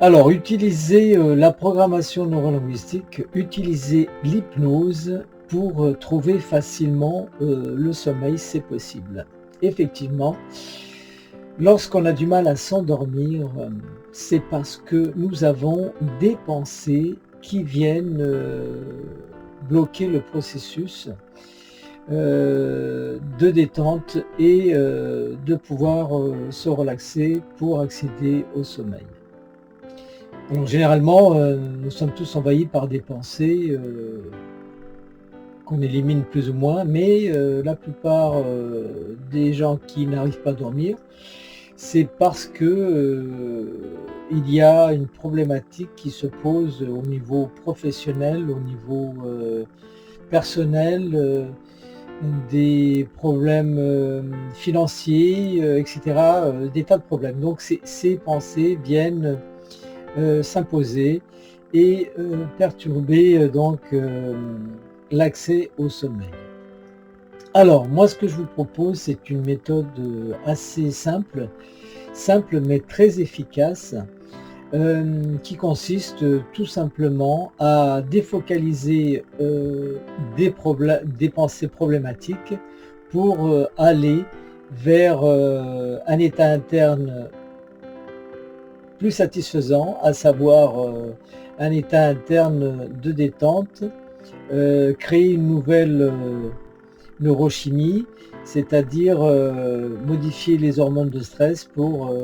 Alors, utiliser la programmation neurolinguistique, utiliser l'hypnose pour trouver facilement le sommeil, c'est possible. Effectivement, lorsqu'on a du mal à s'endormir, c'est parce que nous avons des pensées qui viennent bloquer le processus de détente et de pouvoir se relaxer pour accéder au sommeil. Donc généralement, nous sommes tous envahis par des pensées, qu'on élimine plus ou moins, mais la plupart, des gens qui n'arrivent pas à dormir, c'est parce que, il y a une problématique qui se pose au niveau professionnel, au niveau, personnel, des problèmes, financiers, et cetera, des tas de problèmes. Donc ces pensées viennent s'imposer et perturber donc l'accès au sommeil. Alors moi ce que je vous propose, c'est une méthode assez simple, simple mais très efficace, qui consiste tout simplement à défocaliser des pensées problématiques pour aller vers un état interne plus satisfaisant, à savoir un état interne de détente, créer une nouvelle neurochimie, c'est-à-dire modifier les hormones de stress pour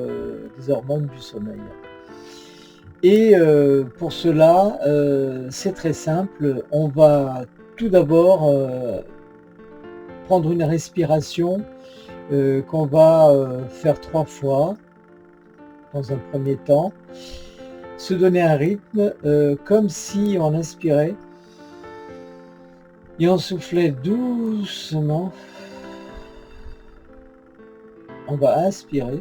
des hormones du sommeil. Et pour cela, c'est très simple, on va tout d'abord prendre une respiration qu'on va faire 3 fois dans un premier temps, se donner un rythme comme si on inspirait et on soufflait doucement. On va inspirer,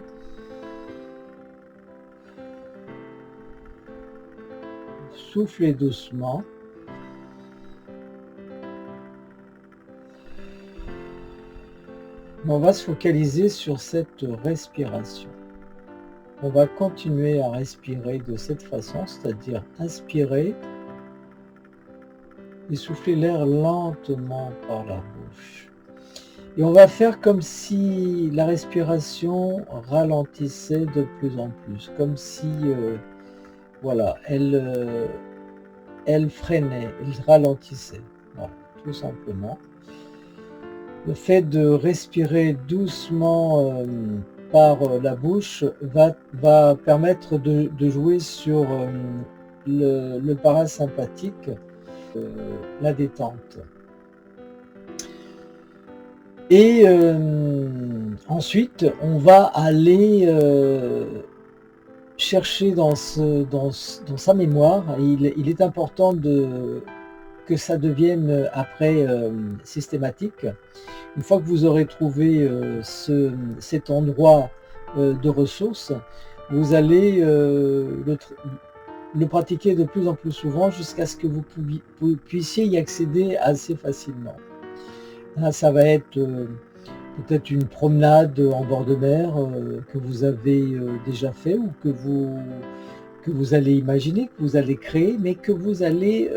souffler doucement. On va se focaliser sur cette respiration. On va continuer à respirer de cette façon, c'est-à-dire inspirer et souffler l'air lentement par la bouche. Et on va faire comme si la respiration ralentissait de plus en plus, comme si voilà, elle freinait, elle ralentissait. Voilà, tout simplement. Le fait de respirer doucement par la bouche va permettre de jouer sur le parasympathique, la détente. Et ensuite, on va aller chercher dans sa mémoire, il est important que ça devienne après systématique. Une fois que vous aurez trouvé cet endroit de ressources, vous allez le pratiquer de plus en plus souvent jusqu'à ce que vous puissiez y accéder assez facilement. Là, ça va être peut-être une promenade en bord de mer que vous avez déjà fait ou que vous allez imaginer, que vous allez créer, mais que vous allez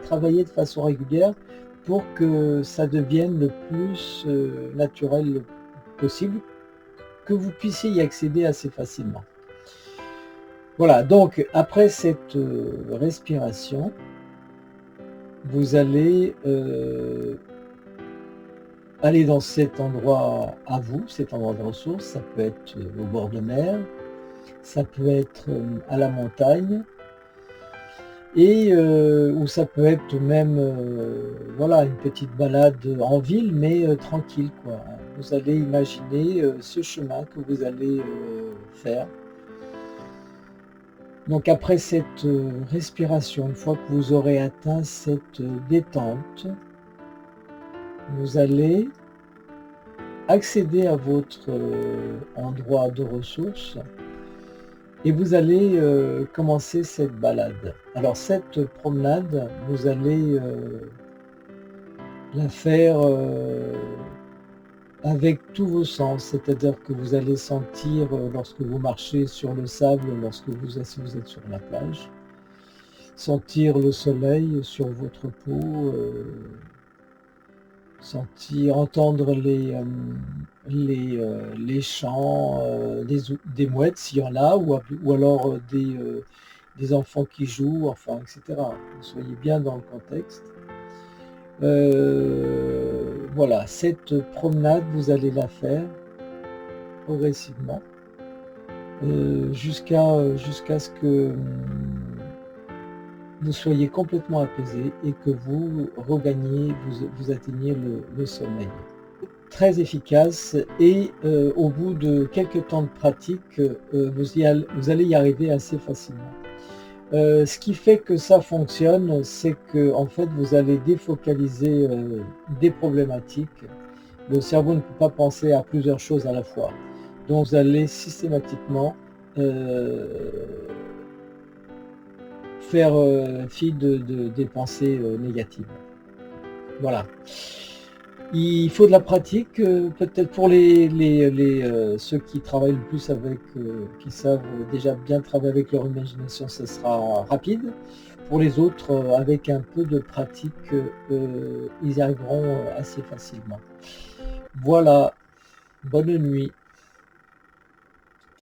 travailler de façon régulière pour que ça devienne le plus naturel possible, que vous puissiez y accéder assez facilement. Voilà, donc après cette respiration, vous allez aller dans cet endroit à vous, cet endroit de ressources. Ça peut être au bord de mer, ça peut être à la montagne, et ou ça peut être même voilà, une petite balade en ville, mais tranquille quoi. Vous allez imaginer ce chemin que vous allez faire. Donc après cette respiration, une fois que vous aurez atteint cette détente, vous allez accéder à votre endroit de ressources et vous allez commencer cette balade. Alors cette promenade, vous allez la faire avec tous vos sens, c'est-à-dire que vous allez sentir lorsque vous marchez sur le sable, si vous êtes sur la plage, sentir le soleil sur votre peau, sentir, entendre les chants des mouettes s'il y en a, ou alors des enfants qui jouent, enfin, etc. Vous soyez bien dans le contexte. Voilà, cette promenade, vous allez la faire progressivement jusqu'à ce que vous soyez complètement apaisé et que vous regagniez, vous atteigniez le sommeil. Très efficace et au bout de quelques temps de pratique, vous allez y arriver assez facilement. Ce qui fait que ça fonctionne, c'est que en fait, vous allez défocaliser des problématiques. Le cerveau ne peut pas penser à plusieurs choses à la fois. Donc vous allez systématiquement faire fi des pensées négatives. Voilà. Il faut de la pratique, peut-être pour ceux qui travaillent le plus avec, qui savent déjà bien travailler avec leur imagination, ça sera rapide. Pour les autres, avec un peu de pratique, ils y arriveront assez facilement. Voilà, bonne nuit.